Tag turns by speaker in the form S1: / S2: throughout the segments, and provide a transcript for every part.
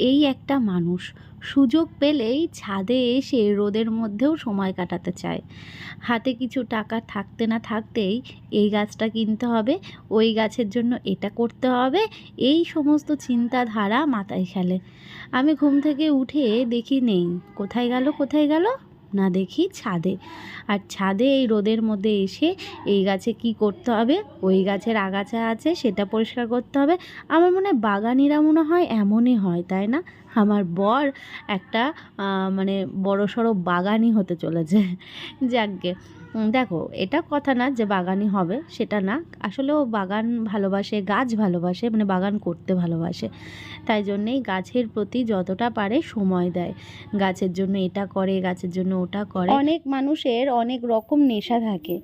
S1: এই একটা মানুষ সুযোগ পেলেই ছাদে এসে রোদের মধ্যেও সময় কাটাতে চায়। হাতে কিছু টাকা থাকতে না থাকতেই এই গাছটা কিনতে হবে, ওই গাছের জন্য এটা করতে হবে, এই সমস্ত চিন্তাধারা মাথায় খেলে। আমি ঘুম থেকে উঠে দেখি নেই, কোথায় গেল কোথায় গেল, না দেখি ছাদে। আর ছাদে এই রোদের মধ্যে এসে এই গাছে কি করতে হবে, ওই গাছের আগাছা আছে সেটা পরিষ্কার করতে হবে। আমার মনে হয় বাগানিরা মনে হয় এমনই হয়, তাই না? আমার বর একটা মানে বড়সড় বাগানি হতে চলেছে। যাকগে, দেখো এটা কথা না যে বাগানি হবে, সেটা না। আসলে ও বাগান ভালোবাসে, গাছ ভালোবাসে, মানে বাগান করতে ভালোবাসে। তাই জন্যেই গাছের প্রতি যতটা পারে সময় দেয়। গাছের জন্য এটা করে, গাছের জন্য ওটা করে। অনেক মানুষের অনেক রকম নেশা থাকে,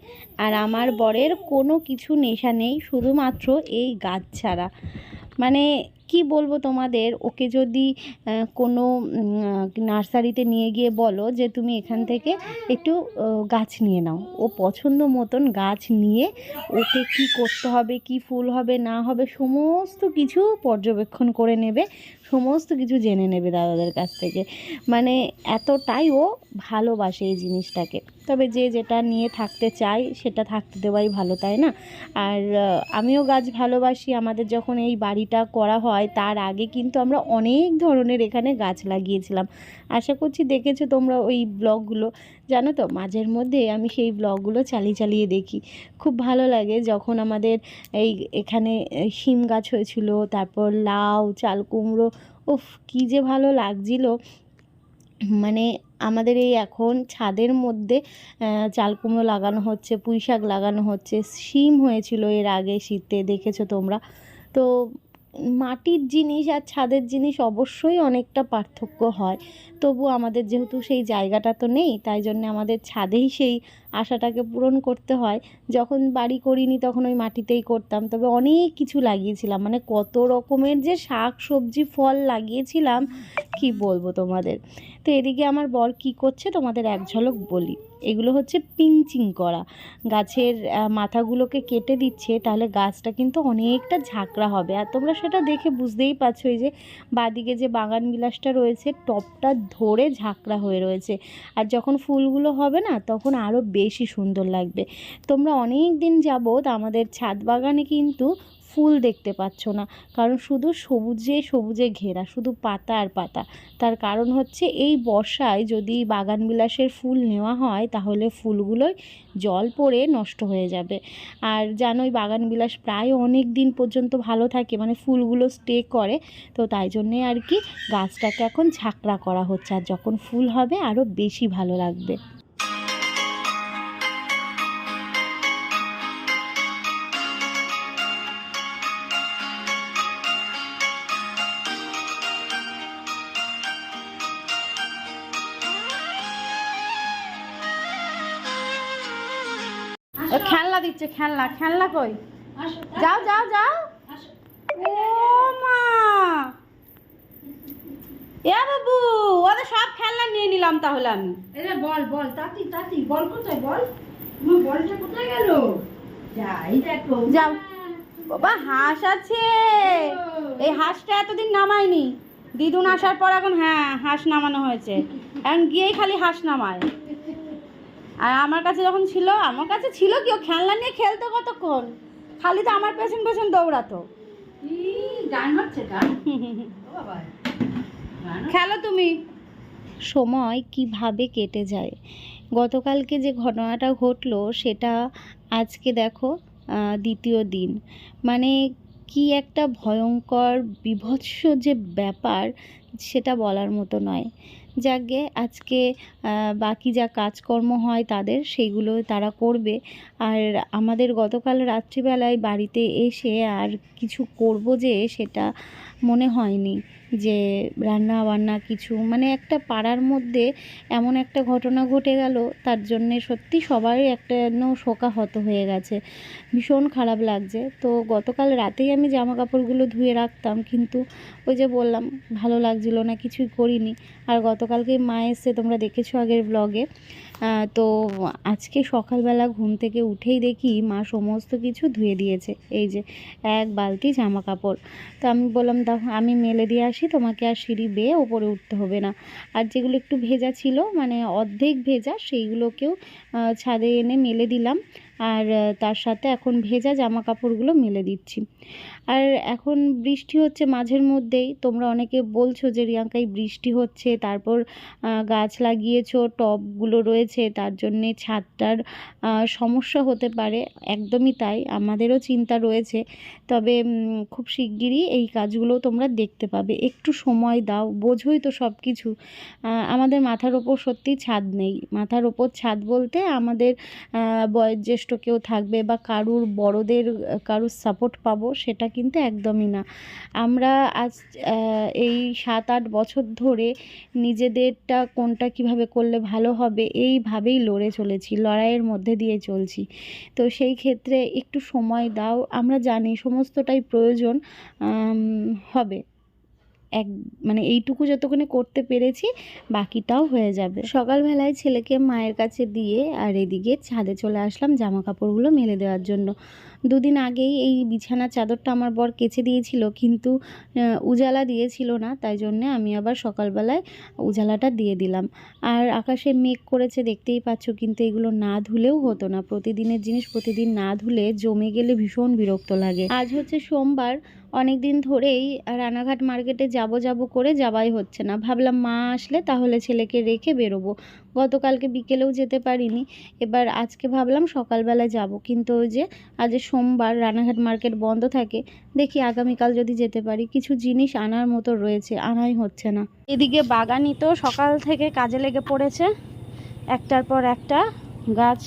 S1: আর আমার বরের কোনো কিছু নেশা নেই, শুধুমাত্র এই গাছ ছাড়া। মানে কি বলবো তোমাদের, ওকে যদি কোনো নার্সারিতে নিয়ে গিয়ে বলো যে তুমি এখান থেকে একটু গাছ নিয়ে নাও, ও পছন্দ মতন গাছ নিয়ে ওকে কি করতে হবে, কি ফুল হবে না হবে সমস্ত কিছু পর্যবেক্ষণ করে নেবে, সমস্ত কিছু জেনে নেবে দাদাদের কাছ থেকে। মানে এতটাই ও ভালোবাসে এই জিনিসটাকে। তবে যে যেটা নিয়ে থাকতে চায় সেটা থাকতে দেওয়াই ভালো, তাই না? আর আমিও গাছ ভালোবাসি। আমাদের যখন এই বাড়িটা করা হয় তার আগে কিন্তু আমরা অনেক ধরনের এখানে গাছ লাগিয়েছিলাম। আশা করছি দেখেছো তোমরা ওই ব্লগগুলো। জানো তো, মাঝের মধ্যে আমি সেই ব্লগগুলো চালিয়ে চালিয়ে দেখি। খুব ভালো লাগে যখন আমাদের এখানে শিম গাছ হয়েছিল, তারপর লাউ, চাল কুমড়ো, উফ কী যে ভালো লাগছিল। মানে আমাদের এই এখন ছাদের মধ্যে চাল কুমড়ো লাগানো হচ্ছে, পুঁই শাক লাগানো হচ্ছে, শিম হয়েছিল এর আগে শীতে, দেখেছো তোমরা তো। মাটির জিনিস আর ছাদের জিনিস অবশ্যই অনেকটা পার্থক্য হয়। তবু আমাদের যেহেতু সেই জায়গাটা তো নেই, তাই জন্য আমাদের ছাদেই সেই আশাটাকে পূরণ করতে হয়। যখন বাড়ি করিনি তখন ওই মাটিতেই করতাম। তবে অনেক কিছু লাগিয়েছিলাম, মানে কত রকমের যে শাক সবজি ফল লাগিয়েছিলাম কি বলবো তোমাদের। তো এদিকে আমার বর কি করছে তোমাদের এক ঝলক বলি। এগুলো হচ্ছে পিঞ্চিং করা, গাছের মাথাগুলোকে কেটে দিচ্ছে, তাহলে গাছটা কিন্তু অনেকটা ঝাঁকড়া হবে। আর তোমরা সেটা দেখে বুঝতেই পারছো, এই যে বাদিকে যে বাগান বিলাসটা রয়েছে টপটা ধরে ঝাঁকড়া হয়ে রয়েছে। আর যখন ফুলগুলো হবে না তখন আরও বেশি সুন্দর লাগবে। তোমরা অনেক দিন যাবত আমাদের ছাদ বাগানে কিন্তু ফুল দেখতে পাচ্ছ না, কারণ শুধু সবুজে সবুজে ঘেরা, শুধু পাতা আর পাতা। তার কারণ হচ্ছে এই বর্ষায় যদি বাগানবিলাসের ফুল নেওয়া হয় তাহলে ফুলগুলোই জল পড়ে নষ্ট হয়ে যাবে। আর জানোই বাগানবিলাস প্রায় অনেক দিন পর্যন্ত ভালো থাকে, মানে ফুলগুলো স্টে করে। তো তাই জন্যে আর কি গাছটাকে এখন ঝাঁকড়া করা হচ্ছে, আর যখন ফুল হবে আরও বেশি ভালো লাগবে। খেলনা দিচ্ছে, খেলনা, খেলনা কই? যাও যাও যাও। ও মা, এ বাবু, ওদের সব খেলনা নিয়ে নিলাম তাহলে আমি।
S2: বল বল তাতি তাতি বল কোথায়, বল বলটা কোথায় গেল? যাই দেখো,
S1: যাও বাবা, হাঁস আছে। এই হাঁসটা এতদিন নামায়নি, দিদুন আসার পর এখন হ্যাঁ হাঁস নামানো হয়েছে। এখন গিয়েই খালি হাঁস নামায়। আর আমার কাছে যখন ছিল, আমার কাছে ছিল কি, ও খেলনা নিয়ে খেলতো কতক্ষণ, খালি তো আমার পেছন পেছন দৌড়াতো।
S2: গান হচ্ছে, গান
S1: খেলো তুমি। সময় কিভাবে কেটে যায়। গতকালকে যে ঘটনাটা ঘটলো সেটা আজকে দেখো দ্বিতীয় দিন। মানে কি একটা ভয়ঙ্কর বীভৎস যে ব্যাপার, সেটা বলার মতো নয়। যাকগে, আজকে বাকি যা কাজকর্ম হয় তাদের সেইগুলো তারা করবে। আর আমাদের গতকাল রাত্রিবেলায় বাড়িতে এসে আর কিছু করব যে সেটা মনে হয়নি, যে রান্না বান্না কিছু, মানে একটা পাড়ার মধ্যে এমন একটা ঘটনা ঘটে গেল, তার জন্যে সত্যি সবাই একটা যেন শোকাহত হয়ে গেছে। ভীষণ খারাপ লাগছে। তো গতকাল রাতেই আমি জামা কাপড়গুলো ধুয়ে রাখতাম, কিন্তু ওই যে বললাম ভালো লাগছিল না, কিছুই করিনি। আর গতকালকে মা এসছে, তোমরা দেখেছো আগের ব্লগে। তো আজকে সকালবেলা ঘুম থেকে উঠেই দেখি মা সমস্ত কিছু ধুয়ে দিয়েছে। এই যে এক বালতি জামা কাপড়। তো আমি বললাম দেখো আমি মেলে দিয়ে আসি, তোমাকে আর সিঁড়ি বেয়ে ওপরে উঠতে হবে না। আর যেগুলো একটু ভেজা ছিল মানে অর্ধেক ভেজা সেইগুলোকেও ছাদে এনে মেলে দিলাম। আর তার সাথে এখন ভেজা জামা কাপড়গুলো মেলে দিচ্ছি। আর এখন বৃষ্টি হচ্ছে মাঝের মধ্যেই, তোমরা অনেকে বলছো যে রিয়াঙ্কা এই বৃষ্টি হচ্ছে, তারপর গাছ লাগিয়েছো, টবগুলো রয়েছে তার জন্যে ছাদটার সমস্যা হতে পারে। একদমই তাই, আমাদেরও চিন্তা রয়েছে। তবে খুব শিগগিরই এই কাজগুলো তোমরা দেখতে পাবে। একটু সময় দাও, বোঝোই তো সব কিছু। আমাদের মাথার ওপর সত্যিই ছাদ নেই। মাথার ওপর ছাদ বলতে আমাদের বয়োজ্যেষ্ঠ কেউ থাকবে বা কারুর বড়দের কারুর সাপোর্ট পাবো সেটা কিন্তু একদমই না। আমরা আজ এই 7-8 বছর ধরে নিজেদেরটা কোনটা কিভাবে করলে ভালো হবে এইভাবেই লড়ে চলেছি, লড়াইয়ের মধ্যে দিয়ে চলছি। তো সেই ক্ষেত্রে একটু সময় দাও, আমরা জানি সমস্তটাই প্রয়োজন হবে। মানে এইটুকু যতক্ষণে করতে পেরেছি বাকিটাও হয়ে যাবে। সকালবেলায় ছেলেকে মায়ের কাছে দিয়ে আর এদিকে ছাদে চলে আসলাম জামা কাপড়গুলো মেলে দেওয়ার জন্য। দুদিন আগেই এই বিছানার চাদরটা আমার বর কেচে দিয়েছিল, কিন্তু উজালা দিয়েছিল না, তাই জন্যে আমি আবার সকালবেলায় উজালাটা দিয়ে দিলাম। আর আকাশে মেঘ করেছে দেখতেই পাচ্ছ, কিন্তু এগুলো না ধুলেও হতো না। প্রতিদিনের জিনিস প্রতিদিন না ধুলে জমে গেলে ভীষণ বিরক্ত লাগে। আজ হচ্ছে সোমবার, অনেক দিন ধরেই রানাঘাট মার্কেটে যাব করে যাওয়াই হচ্ছে না। ভাবলাম মা আসলে তাহলে ছেলেকে রেখে বেরোবো। গতকালকে বিকেলেও যেতে পারিনি, এবার আজকে ভাবলাম সকালবেলা যাব, কিন্তু ওই যে আজ সোমবার রানাঘাট মার্কেট বন্ধ থাকে, দেখি আগামীকাল যদি যেতে পারি। কিছু জিনিস আনার মতো রয়েছে, আনাই হচ্ছে না। এদিকে বাগানি তো সকাল থেকে কাজে লেগে পড়েছে, একটার পর একটা গাছ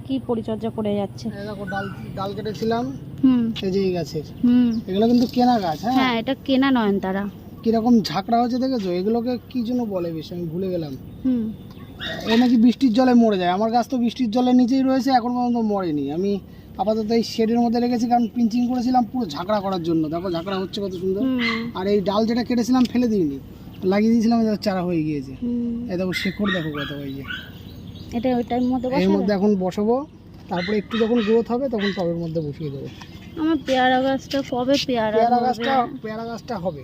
S1: কি পরিচর্যা করে যাচ্ছে।
S3: দেখো ডাল ডাল কেটেছিলাম,
S1: হুম
S3: এই যে এই গাছের,
S1: হুম
S3: এগুলো কিন্তু কেনা গাছ। হ্যাঁ,
S1: হ্যাঁ এটা কেনা নয়নতারা।
S3: কিরকম ঝাঁকড়া হচ্ছে দেখেছো? এগুলোকে কি জন্য বলে বেশ আমি ভুলে গেলাম।
S1: হুম
S3: এ নাকি বৃষ্টির জলে মরে যায়। আমার গাছ তো বৃষ্টির জলের নিচেই রয়েছে, এখন পর্যন্ত মরেনি। আমি আপাতত এই শেডের মধ্যে রেখেছি, কারণ পিঞ্চিং করেছিলাম পুরো ঝাঁকড়া করার জন্য। দেখো ঝাঁকড়া হচ্ছে কত সুন্দর। আর এই ডাল যেটা কেটেছিলাম ফেলে দিইনি, লাগিয়ে দিয়েছিলাম, চারা হয়ে গিয়েছে। এই দেখো শেকড় দেখো কত, এই যে
S1: এটা ওইটার মধ্যে
S3: এর মধ্যে এখন বসাবো, তারপরে একটু যখন গ্রোথ হবে তখন টবের মধ্যে বসিয়ে দেবো।
S1: আমার পেয়ারা গাছটা কবে
S3: পেয়ারা গাছটা হবে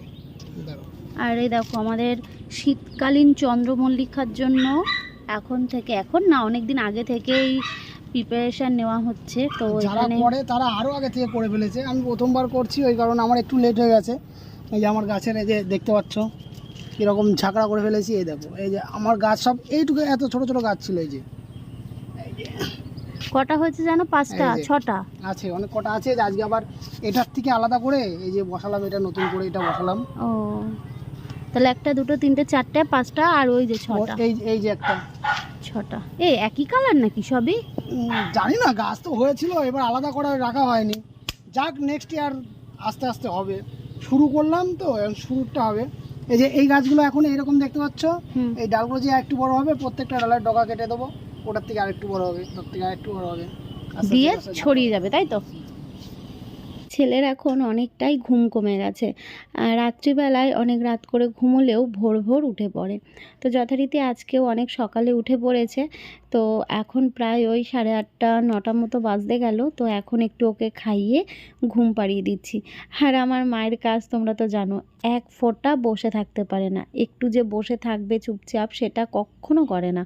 S3: দেখো।
S1: আর এই দেখো আমাদের শীতকালীন চন্দ্রমল্লিকার জন্য এখন না অনেকদিন আগে থেকেই প্রিপারেশন নেওয়া হচ্ছে। তো
S3: যারা
S1: এখানে
S3: করে তারা আরও আগে থেকে করে ফেলেছে, আমি প্রথমবার করছি, ওই কারণে আমার একটু লেট হয়ে গেছে। এই যে আমার গাছের এই যে দেখতে পাচ্ছ কীরকম ঝাঁকড়া করে ফেলেছি। এই দেখো, এই যে আমার গাছ সব এইটুকু এত ছোট ছোট গাছ ছিল। এই যে
S1: কটা হয়েছে জানো? 5টা
S3: এই যে
S1: 6টা
S3: আছে, অনেক কটা আছে। যে আজকে আবার এটার থেকে আলাদা করে এই যে বসালাম, এটা নতুন করে এটা বসালাম।
S1: ও তাহলে 1 2 3 4 5টা আর ওই যে 6টা।
S3: এই যে একটা
S1: 6টা এই একই কালার নাকি সবই?
S3: জানি না, গাছ তো হয়েছিল, এবার আলাদা করে রাখা হয়নি। যাক, নেক্সট ইয়ার আস্তে আস্তে হবে। শুরু করলাম তো, এখন শুরুটা হবে। এই যে এই গাছগুলো এখন এইরকম দেখতে পাচ্ছ, এই ডালগুলো যে একটু বড় হবে, প্রত্যেকটা ডালের ডগা কেটে দেবো, ওটার থেকে আরেকটু বড় হবে, তার থেকে আরেকটু বড় হবে,
S1: দিয়ে ছড়িয়ে যাবে, তাই তো? ছেলের এখন অনেকটাই ঘুম কমে গেছে। রাত্রিবেলায় অনেক রাত করে ঘুমোলেও ভোর ভোর উঠে পড়ে। তো যথারীতি আজকেও অনেক সকালে উঠে পড়েছে। তো এখন প্রায় ওই 8:30 9টা মতো বাজতে গেল। তো এখন একটু ওকে খাইয়ে ঘুম পাড়িয়ে দিচ্ছি। আর আমার মায়ের কাজ তোমরা তো জানো, এক ফোঁটা বসে থাকতে পারে না। একটু যে বসে থাকবে চুপচাপ সেটা কখনো করে না,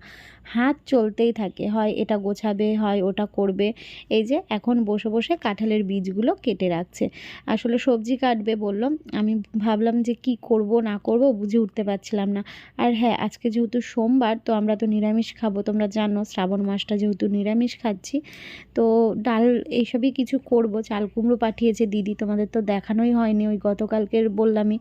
S1: হাত চলতেই থাকে, হয় এটা গোছাবে হয় ওটা করবে। এই যে এখন বসে বসে কাঁঠালের বীজগুলো কেটে রাখছে। আসলে সবজি কাটবে বলল, আমি ভাবলাম যে কি করব না করব বুঝে উঠতে পারছিলাম না। আর হ্যাঁ, আজকে যেহেতু সোমবার, তো আমরা তো নিরামিষ খাবো, তোমরা জানো শ্রাবণ মাসটা যেহেতু নিরামিষ খাচ্ছি। তো ডাল এইসবই কিছু করব। চাল কুমড়ো পাঠিয়েছে দিদি, তোমাদের তো দেখানোই হয়নি, ওই গতকালকের বললামই।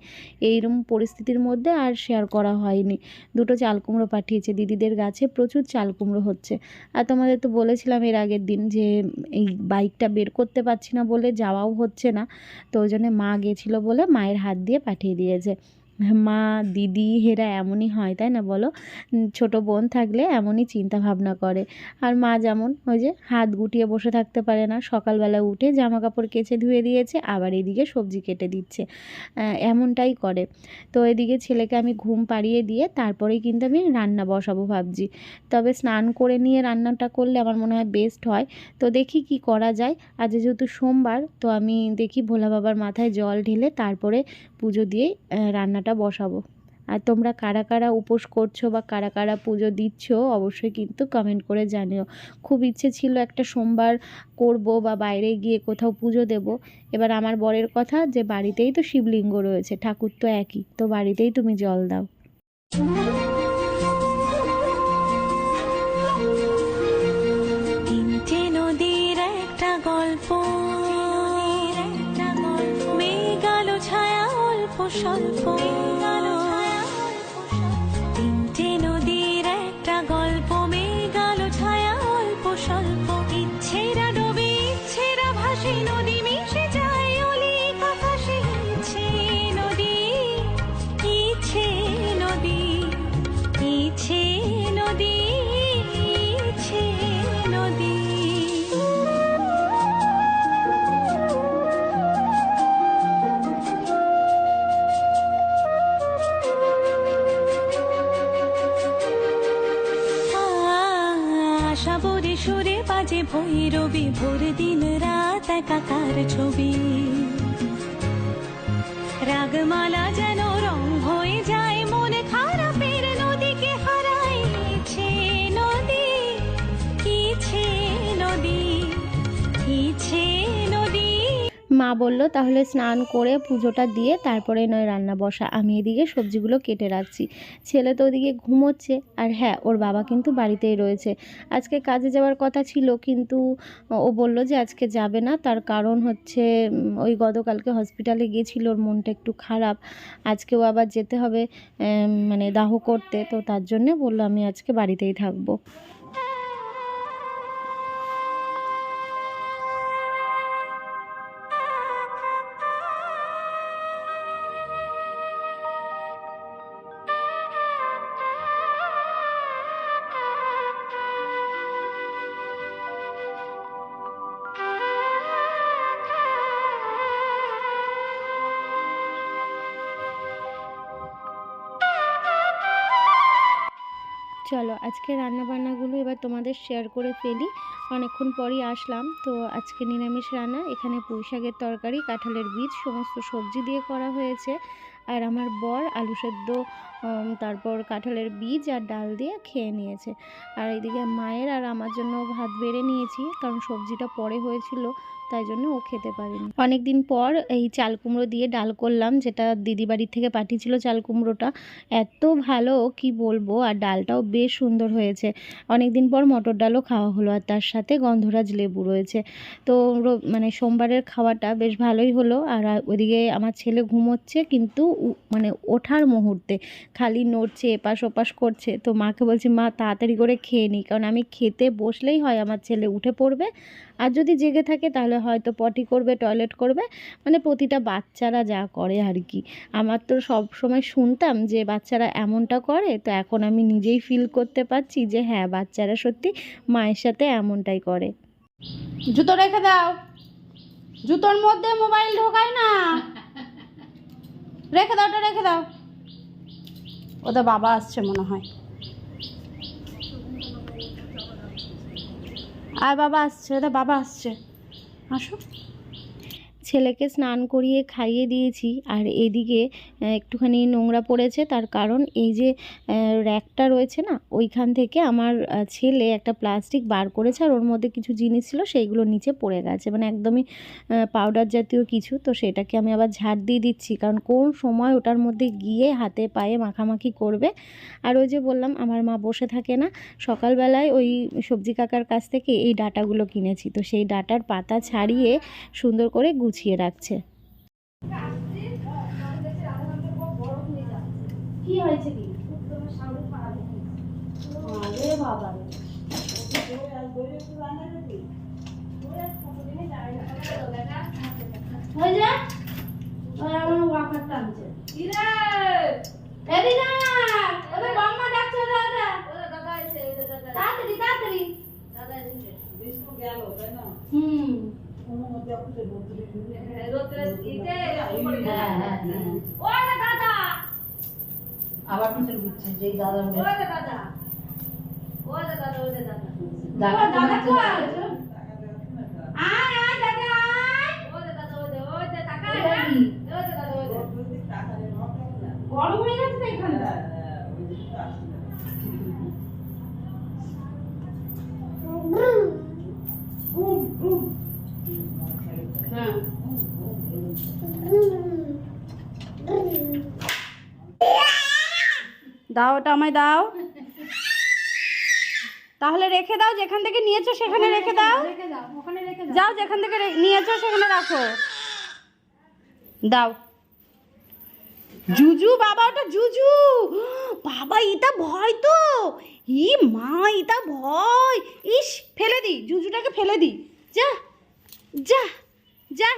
S1: এইরকম পরিস্থিতির মধ্যে আর শেয়ার করা হয়নি। 2টো চাল কুমড়ো পাঠিয়েছে, দিদিদের গাছে প্রচুর চাল কুমড়ো হচ্ছে। আর তোমাদের তো বলেছিলাম এর আগের দিন যে এই বাইকটা বের করতে পারছি না বলে যাওয়াও হচ্ছে না, তো ওই জন্য মা গেছিলো বলে মায়ের হাত দিয়ে পাঠিয়ে দিয়েছে। মা দিদি এরা এমনই হয়, তাই না বলো? ছোট বোন থাকলে এমনই চিন্তা ভাবনা করে। আর মা যেমন ওই যে হাত গুটিয়ে বসে থাকতে পারে না, সকালবেলা উঠে জামা কাপড় কেচে ধুয়ে দিয়েছে, আবার এদিকে সবজি কেটে দিচ্ছে, এমনটাই করে। তো এদিকে ছেলেকে আমি ঘুম পাড়িয়ে দিয়ে তারপরেই কিন্তু আমি রান্না বসাবো ভাবছি। তবে স্নান করে নিয়ে রান্নাটা করলে আমার মনে হয় বেস্ট হয়। তো দেখি কি করা যায়। আজ যেহেতু সোমবার, তো আমি দেখি ভোলা বাবার মাথায় জল ঢেলে তারপরে পুজো দিয়েই রান্নাটা বসাবো। আর তোমরা কারা কারা উপোস করছো বা কারা কারা পুজো দিচ্ছ অবশ্যই কিন্তু কমেন্ট করে জানিও। খুব ইচ্ছে ছিল একটা সোমবার করব বা বাইরে গিয়ে কোথাও পুজো দেব। এবার আমার বরের কথা যে বাড়িতেই তো শিবলিঙ্গ রয়েছে, ঠাকুর তো একই, তো বাড়িতেই তুমি জল দাও।
S4: তিনটে নদীর একটা গল্প, মেঘ আলো ছায়া অল্প স্বল্প। তিনটে নদীর একটা গল্প, মেঘ আলো ছায়া অল্প স্বল্প। ইচ্ছেরা ডোবে ইচ্ছেরা ভাসে, নদী মিশে যায় অলিক আকাশে। ইচ্ছে নদী, ইচ্ছে নদী, ইচ্ছে নদী, ইচ্ছে নদী। আশাবরে সুরে বাজে ভৈরবী, ভোর দিন রাত একাকার ছবি। রাগমালা যেন রং হয়ে যায়, মন খারাপের নদীকে হারায়। ইচ্ছে নদী, ইচ্ছে নদী, ইচ্ছে নদী।
S1: মা বলল তাহলে স্নান করে পুজোটা দিয়ে তারপরে নয় রান্না বসা। আমি এদিকে সবজিগুলো কেটে রাখছি। ছেলে তো ওদিকে ঘুমোচ্ছে, আর হ্যাঁ, ওর বাবা কিন্তু বাড়িতেই রয়েছে। আজকে কাজে যাওয়ার কথা ছিল, কিন্তু ও বলল যে আজকে যাবে না। তার কারণ হচ্ছে ওই গতকালকে হসপিটালে গিয়েছিল, ওর মনটা একটু খারাপ। আজকেও আবার যেতে হবে মানে দাহ করতে, তো তার জন্যে বললো আমি আজকে বাড়িতেই থাকবো। চলো আজকে রান্নাবান্নাগুলো এবার তোমাদের শেয়ার করে ফেলি। অনেকক্ষণ পরই আসলাম। তো আজকে নিরামিষ রান্না, এখানে পুঁই শাকের তরকারি, কাঁঠালের বীজ, সমস্ত সবজি দিয়ে করা হয়েছে। আর আমার বর আলু সেদ্ধ, তারপর কাঁঠালের বীজ আর ডাল দিয়ে খেয়ে নিয়েছে। আর এইদিকে মায়ের আর আমার জন্য ভাত বেড়ে নিয়েছি, কারণ সবজিটা পরে হয়েছিল, তাই জন্য ও খেতে পারেনি। অনেক দিন পর এই চাল কুমড়ো দিয়ে ডাল করলাম, যেটা দিদি বাড়ির থেকে পাঠিয়েছিল চাল কুমড়োটা। এত ভালো কি বলবো, আর ডালটাও বেশ সুন্দর হয়েছে। অনেক দিন পর মটর ডালও খাওয়া হলো, আর তার সাথে গন্ধরাজ লেবু রয়েছে। তো মানে সোমবারের খাওয়াটা বেশ ভালোই হলো। আর ওইদিকে আমার ছেলে ঘুমোচ্ছে, কিন্তু মানে ওঠার মুহূর্তে খালি নড়ছে, এপাশ ওপাশ করছে। তো মাকে বলছি মা তাড়াতাড়ি করে খেয়ে নিই, কারণ আমি খেতে বসলেই হয় আমার ছেলে উঠে পড়বে, আর যদি জেগে থাকে তাহলে হয়তো পটি করবে, টয়লেট করবে, মানে প্রতিটা বাচ্চারা যা করে আর কি। আমার তো সব সময় শুনতাম যে বাচ্চারা এমনটা করে, তো এখন আমি নিজেই ফিল করতে পারছি যে হ্যাঁ, বাচ্চারা সত্যি মায়ের সাথে এমনটাই করে।
S2: জুতো রেখে দাও, জুতোর মধ্যে মোবাইল ঢোকায় না, রেখে দাও, ওটা রেখে দাও। ওদের বাবা আসছে মনে হয়। আর বাবা আসছে, ওদের বাবা আসছে, আসো।
S1: ছেলেকে স্নান করিয়ে খাইয়ে দিয়েছি। আর এদিকে একটুখানি নোংরা পড়েছে, তার কারণ এই যে র্যাকটা রয়েছে না, ওইখান থেকে আমার ছেলে একটা প্লাস্টিক বার করেছে, আর ওর মধ্যে কিছু জিনিস ছিল সেইগুলো নিচে পড়ে গেছে, মানে একদমই পাউডার জাতীয় কিছু। তো সেটাকে আমি আবার ঝাড় দিয়ে দিচ্ছি, কারণ কোন সময় ওটার মধ্যে গিয়ে হাতে পায়ে মাখামাখি করবে। আর ওই যে বললাম আমার মা বসে থাকে না, সকালবেলায় ওই সবজি কাকার কাছ থেকে এই ডাঁটাগুলো কিনেছি, তো সেই ডাঁটার পাতা ছাড়িয়ে সুন্দর করে গুছিয়ে রাখছে।
S2: কি হয়েছে কি? আরে বাবা রে। হয়ে যা। আমার ওয়াকার টানছে এদিনা ওদের বাম্মা ডাকছে দাদা তাড়াতাড়ি তাড়াতাড়ি হুম
S5: আবার পিছনে ঘুরছে যেই দাদা
S2: দাদা কই আয় আয় দাদা আয় গরম হয়ে গেছে এখানটা হ্যাঁ দাও ওটা আমায় দাও তাহলে রেখে দাও যেখান থেকে নিয়েছো সেখানে রেখে দাও যাও যেখান থেকে নিয়েছো সেখানে রাখো দাও জুজু বাবা ওটা জুজু বাবা এটা ভয় তো ই মা এটা ভয় ইস ফেলে দি জুজুটাকে ফেলে দি যা যা যা